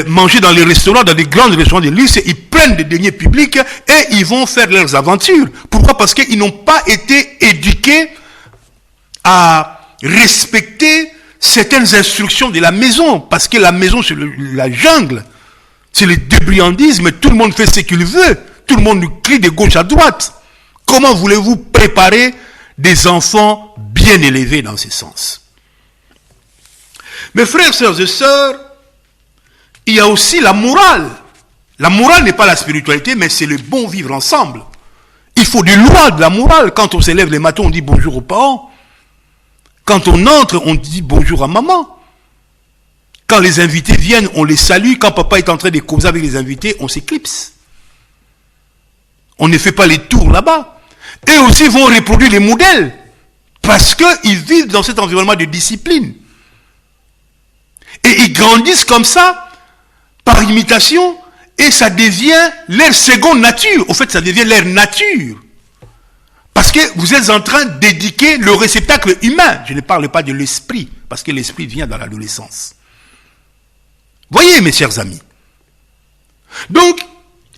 manger dans les restaurants, dans des grands restaurants de luxe. Ils prennent des deniers publics et ils vont faire leurs aventures. Pourquoi? Parce qu'ils n'ont pas été éduqués à respecter certaines instructions de la maison. Parce que la maison, c'est la jungle. C'est le débrouillardisme. Tout le monde fait ce qu'il veut. Tout le monde crie de gauche à droite. Comment voulez-vous préparer des enfants bien élevés dans ce sens? Mes frères, sœurs et sœurs, il y a aussi la morale. La morale n'est pas la spiritualité, mais c'est le bon vivre ensemble. Il faut des lois de la morale. Quand on se lève le matin, on dit bonjour aux parents. Quand on entre, on dit bonjour à maman. Quand les invités viennent, on les salue. Quand papa est en train de causer avec les invités, on s'éclipse. On ne fait pas les tours là-bas. Eux aussi vont reproduire les modèles. Parce qu'ils vivent dans cet environnement de discipline. Et ils grandissent comme ça, par imitation, et ça devient leur seconde nature. Au fait, ça devient leur nature. Parce que vous êtes en train d'éduquer le réceptacle humain. Je ne parle pas de l'esprit, parce que l'esprit vient dans l'adolescence. Voyez, mes chers amis. Donc,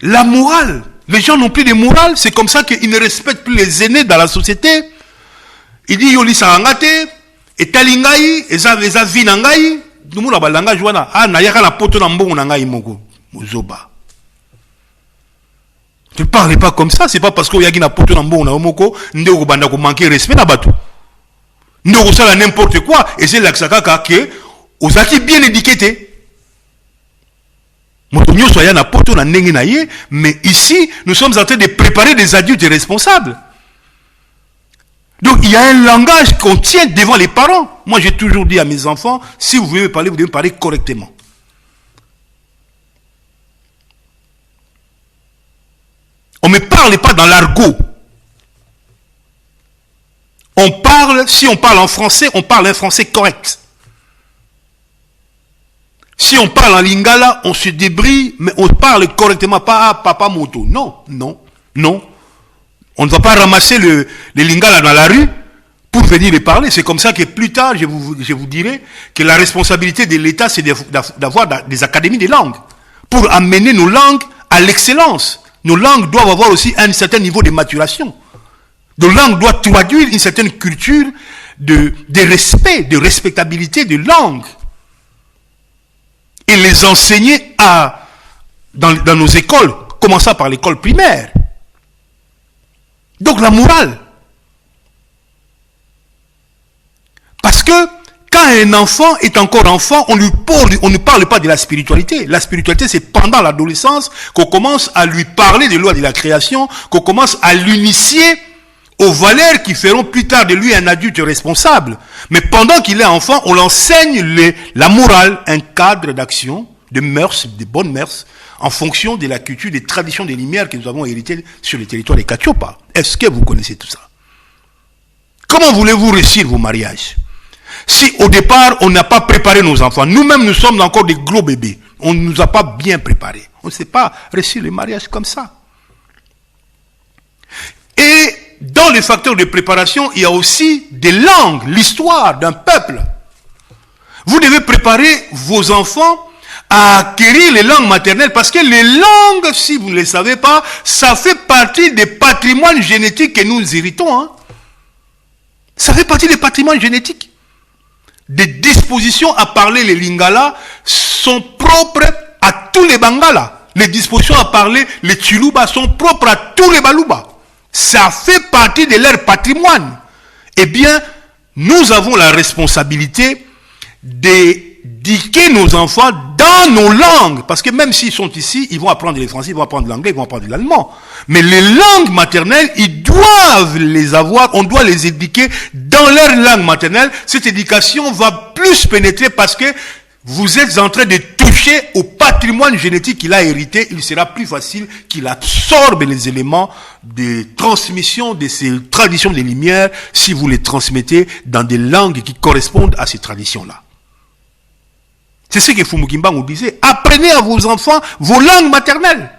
la morale, les gens n'ont plus de morale, c'est comme ça qu'ils ne respectent plus les aînés dans la société. Il dit, yoli sarangate, et talingai, et ça vinangai, nous la balanga joana, ah, na yaka na poto na mbongo nangai moko, mozoba. Ne parlez pas comme ça, c'est pas parce que yaki na poto na mbongo na moko, ndeko banda ko manquer respect na bato. Ndeko sala n'importe quoi, et c'est l'aksaka que, osaki bien éduqué. Mais ici, nous sommes en train de préparer des adultes responsables. Donc, il y a un langage qu'on tient devant les parents. Moi, j'ai toujours dit à mes enfants, si vous voulez me parler, vous devez me parler correctement. On ne me parle pas dans l'argot. On parle, si on parle en français, on parle un français correct. Si on parle en lingala, on se débrouille, mais on parle correctement, pas à papa moto. Non, non, non. On ne va pas ramasser le lingala dans la rue pour venir les parler. C'est comme ça que plus tard, je vous dirai que la responsabilité de l'État, c'est d'avoir des académies des langues pour amener nos langues à l'excellence. Nos langues doivent avoir aussi un certain niveau de maturation. Nos langues doivent traduire une certaine culture de respect, de respectabilité de langue. Et les enseigner dans nos écoles, commençant par l'école primaire. Donc la morale. Parce que quand un enfant est encore enfant, on ne parle pas de la spiritualité. La spiritualité, c'est pendant l'adolescence qu'on commence à lui parler des lois de la création, qu'on commence à l'initier aux valeurs qui feront plus tard de lui un adulte responsable. Mais pendant qu'il est enfant, on l'enseigne la morale, un cadre d'action, de mœurs, de bonnes mœurs, en fonction de la culture, des traditions, des lumières que nous avons héritées sur le territoire des Kachiopa. Est-ce que vous connaissez tout ça? Comment voulez-vous réussir vos mariages? Si au départ, on n'a pas préparé nos enfants, nous-mêmes nous sommes encore des gros bébés, on ne nous a pas bien préparés. On ne sait pas réussir le mariage comme ça. Et dans les facteurs de préparation, il y a aussi des langues, l'histoire d'un peuple. Vous devez préparer vos enfants à acquérir les langues maternelles parce que les langues, si vous ne les savez pas, ça fait partie des patrimoines génétiques que nous héritons. Hein. Ça fait partie des patrimoines génétiques. Des dispositions à parler les lingala sont propres à tous les bangala. Les dispositions à parler les tchuluba sont propres à tous les baluba. Ça fait partie de leur patrimoine. Eh bien, nous avons la responsabilité d'éduquer nos enfants dans dans nos langues, parce que même s'ils sont ici, ils vont apprendre les français, ils vont apprendre l'anglais, ils vont apprendre l'allemand. Mais les langues maternelles, ils doivent les avoir, on doit les éduquer dans leur langue maternelle. Cette éducation va plus pénétrer parce que vous êtes en train de toucher au patrimoine génétique qu'il a hérité. Il sera plus facile qu'il absorbe les éléments de transmission de ces traditions des Lumières si vous les transmettez dans des langues qui correspondent à ces traditions-là. C'est ce que Fumukimba nous disait. Apprenez à vos enfants vos langues maternelles.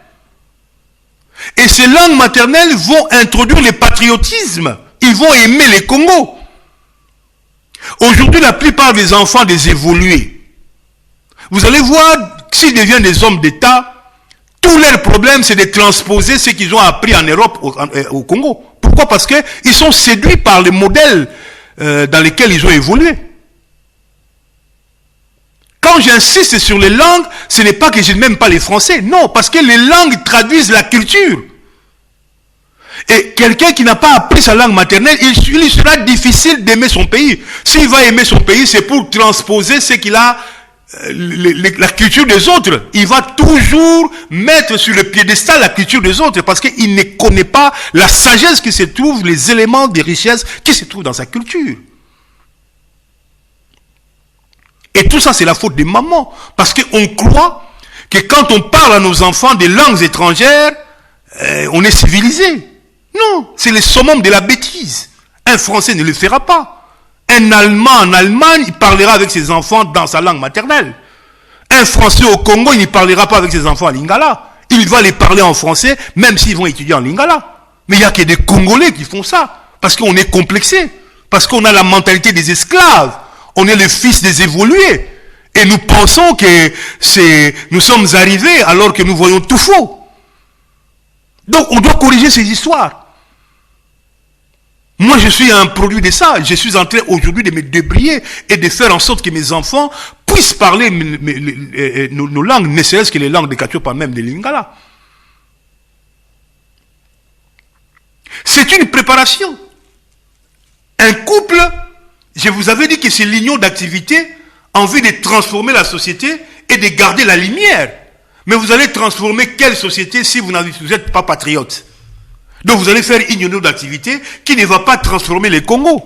Et ces langues maternelles vont introduire le patriotisme. Ils vont aimer les Congos. Aujourd'hui, la plupart des enfants des évolués, vous allez voir, s'ils deviennent des hommes d'État, tout leur problème, c'est de transposer ce qu'ils ont appris en Europe au Congo. Pourquoi? Parce qu'ils sont séduits par les modèles dans lesquels ils ont évolué. Quand j'insiste sur les langues, ce n'est pas que je n'aime pas les Français. Non, parce que les langues traduisent la culture. Et quelqu'un qui n'a pas appris sa langue maternelle, il sera difficile d'aimer son pays. S'il va aimer son pays, c'est pour transposer ce qu'il a, la culture des autres. Il va toujours mettre sur le piédestal la culture des autres parce qu'il ne connaît pas la sagesse qui se trouve, les éléments de richesse qui se trouvent dans sa culture. Et tout ça, c'est la faute des mamans. Parce qu'on croit que quand on parle à nos enfants des langues étrangères, on est civilisé. Non, c'est le summum de la bêtise. Un Français ne le fera pas. Un Allemand en Allemagne, il parlera avec ses enfants dans sa langue maternelle. Un Français au Congo, il ne parlera pas avec ses enfants en lingala. Il va les parler en français, même s'ils vont étudier en lingala. Mais il n'y a que des Congolais qui font ça. Parce qu'on est complexé. Parce qu'on a la mentalité des esclaves. On est le fils des évolués. Et nous pensons que nous sommes arrivés alors que nous voyons tout faux. Donc on doit corriger ces histoires. Moi je suis un produit de ça. Je suis en train aujourd'hui de me débrouiller et de faire en sorte que mes enfants puissent parler nos langues, ne serait-ce que les langues de Kachiopa, même de Lingala. C'est une préparation. Un couple, je vous avais dit que c'est l'union d'activités en vue de transformer la société et de garder la lumière. Mais vous allez transformer quelle société si vous n'êtes pas patriote? Donc vous allez faire une union d'activités qui ne va pas transformer les Congos.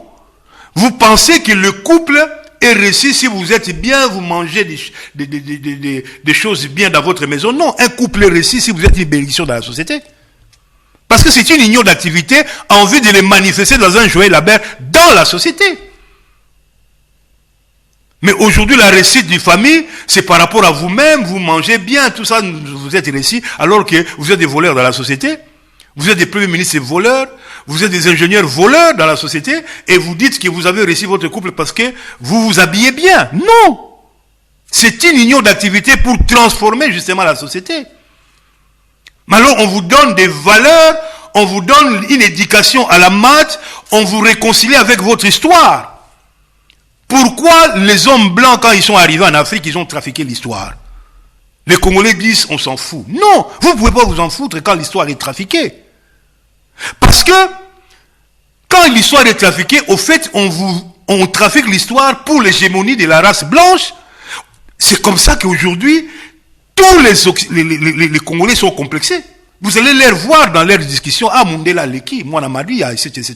Vous pensez que le couple est réussi si vous êtes bien, vous mangez des choses bien dans votre maison? Non, un couple est réussi si vous êtes une bénédiction dans la société. Parce que c'est une union d'activités en vue de les manifester dans un joyeux labeur dans la société. Mais aujourd'hui, la réussite d'une famille, c'est par rapport à vous-même, vous mangez bien, tout ça, vous êtes réussi, alors que vous êtes des voleurs dans la société. Vous êtes des premiers ministres voleurs, vous êtes des ingénieurs voleurs dans la société, et vous dites que vous avez réussi votre couple parce que vous vous habillez bien. Non! C'est une union d'activité pour transformer justement la société. Mais alors, on vous donne des valeurs, on vous donne une éducation à la maths, on vous réconcilie avec votre histoire. Pourquoi les hommes blancs, quand ils sont arrivés en Afrique, ils ont trafiqué l'histoire? Les Congolais disent, on s'en fout. Non, vous ne pouvez pas vous en foutre quand l'histoire est trafiquée. Parce que, quand l'histoire est trafiquée, au fait, on trafique l'histoire pour l'hégémonie de la race blanche. C'est comme ça qu'aujourd'hui, tous les Congolais sont complexés. Vous allez les voir dans leurs discussions, ah, Mundela Leki, Mwana Madi, etc.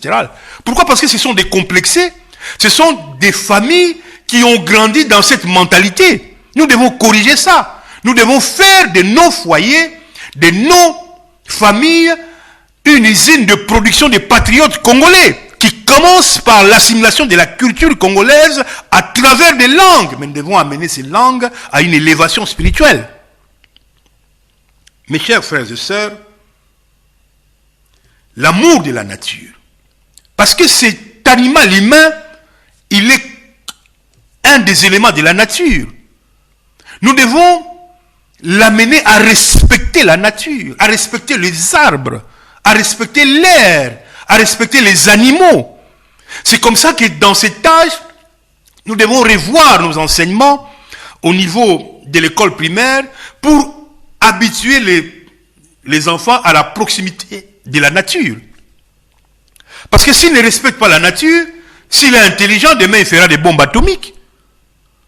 Pourquoi? Parce que ce sont des complexés. Ce sont des familles qui ont grandi dans cette mentalité. Nous devons corriger ça. Nous devons faire de nos foyers, de nos familles, une usine de production de patriotes congolais qui commence par l'assimilation de la culture congolaise à travers des langues. Mais nous devons amener ces langues à une élévation spirituelle. Mes chers frères et sœurs, l'amour de la nature. Parce que cet animal humain, il est un des éléments de la nature. Nous devons l'amener à respecter la nature, à respecter les arbres, à respecter l'air, à respecter les animaux. C'est comme ça que dans cet âge, nous devons revoir nos enseignements au niveau de l'école primaire pour habituer les enfants à la proximité de la nature. Parce que s'il ne respecte pas la nature, s'il est intelligent, demain il fera des bombes atomiques.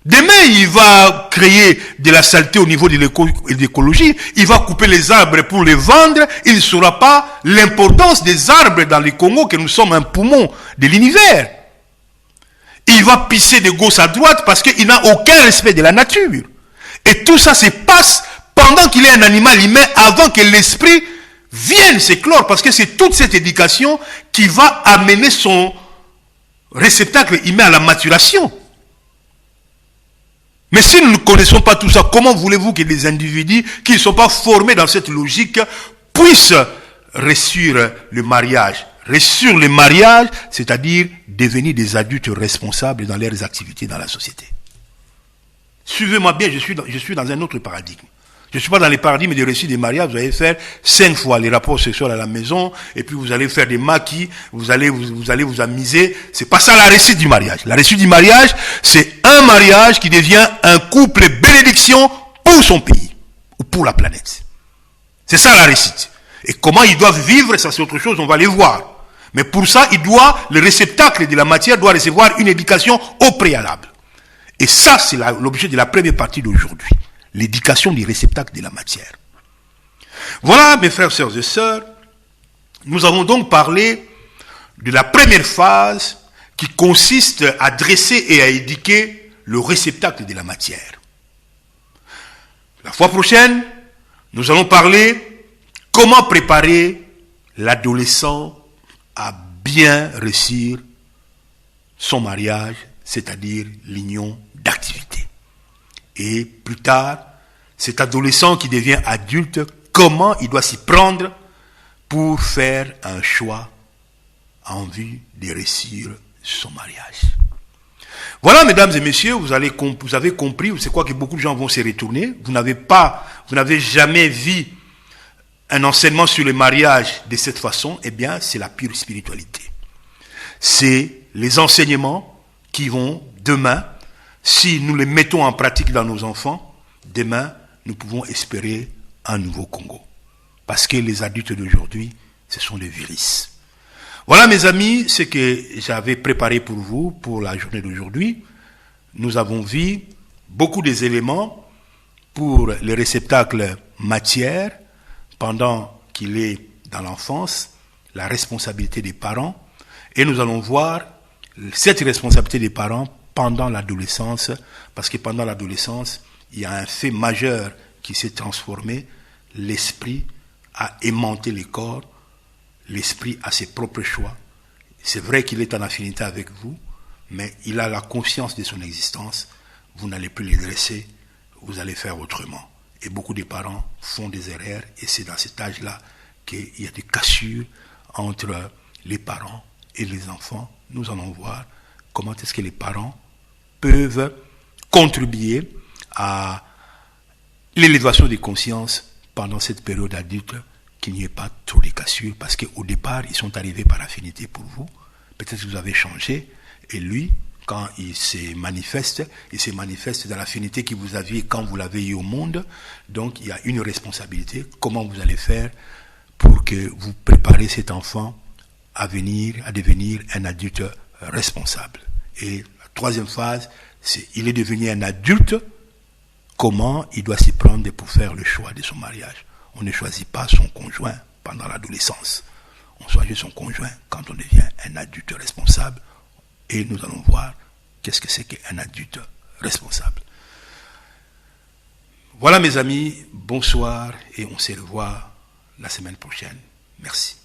Demain, il va créer de la saleté au niveau de l'écologie. Il va couper les arbres pour les vendre. Il ne saura pas l'importance des arbres dans le Congo, que nous sommes un poumon de l'univers. Il va pisser de gauche à droite parce qu'il n'a aucun respect de la nature. Et tout ça se passe pendant qu'il est un animal humain, avant que l'esprit vienne s'éclore. Parce que c'est toute cette éducation qui va amener son réceptacle humain à la maturation. Mais si nous ne connaissons pas tout ça, comment voulez-vous que des individus qui ne sont pas formés dans cette logique puissent réussir le mariage? Réussir le mariage, c'est-à-dire devenir des adultes responsables dans leurs activités dans la société. Suivez-moi bien, je suis dans un autre paradigme. Je ne suis pas dans les paradigmes de réussite des mariages. Vous allez faire 5 fois les rapports sexuels à la maison, et puis vous allez faire des maquis, vous allez vous amuser. C'est pas ça la réussite du mariage. La réussite du mariage, c'est un mariage qui devient un couple bénédiction pour son pays, ou pour la planète. C'est ça la réussite. Et comment ils doivent vivre, ça c'est autre chose, on va les voir. Mais pour ça, le réceptacle de la matière doit recevoir une éducation au préalable. Et ça, c'est l'objet de la première partie d'aujourd'hui. L'éducation du réceptacle de la matière. Voilà, mes frères, sœurs et sœurs, nous avons donc parlé de la première phase qui consiste à dresser et à éduquer le réceptacle de la matière. La fois prochaine, nous allons parler comment préparer l'adolescent à bien réussir son mariage, c'est-à-dire l'union d'activité. Et plus tard, cet adolescent qui devient adulte, comment il doit s'y prendre pour faire un choix en vue de réussir son mariage. Voilà, mesdames et messieurs, vous avez compris, c'est quoi que beaucoup de gens vont se retourner. Vous n'avez jamais vu un enseignement sur le mariage de cette façon. Eh bien, c'est la pure spiritualité. C'est les enseignements qui vont demain, si nous les mettons en pratique dans nos enfants, demain, nous pouvons espérer un nouveau Congo. Parce que les adultes d'aujourd'hui, ce sont des virus. Voilà, mes amis, ce que j'avais préparé pour vous pour la journée d'aujourd'hui. Nous avons vu beaucoup des éléments pour le réceptacle matière pendant qu'il est dans l'enfance, la responsabilité des parents, et nous allons voir cette responsabilité des parents pendant l'adolescence, parce que pendant l'adolescence, il y a un fait majeur qui s'est transformé, l'esprit a aimanté les corps, l'esprit a ses propres choix. C'est vrai qu'il est en affinité avec vous, mais il a la conscience de son existence. Vous n'allez plus les dresser, vous allez faire autrement. Et beaucoup de parents font des erreurs, et c'est dans cet âge-là qu'il y a des cassures entre les parents et les enfants. Nous allons voir comment est-ce que les parents peuvent contribuer à l'élévation des consciences pendant cette période adulte, qu'il n'y ait pas trop de cassures, parce qu'au départ, ils sont arrivés par affinité pour vous. Peut-être que vous avez changé, et lui, quand il se manifeste dans l'affinité que vous aviez quand vous l'avez eu au monde. Donc, il y a une responsabilité. Comment vous allez faire pour que vous préparez cet enfant à devenir un adulte responsable. Et la troisième phase, c'est il est devenu un adulte, comment il doit s'y prendre pour faire le choix de son mariage. On ne choisit pas son conjoint pendant l'adolescence. On choisit son conjoint quand on devient un adulte responsable. Et nous allons voir qu'est-ce que c'est qu'un adulte responsable. Voilà mes amis, bonsoir et on se revoit la semaine prochaine. Merci.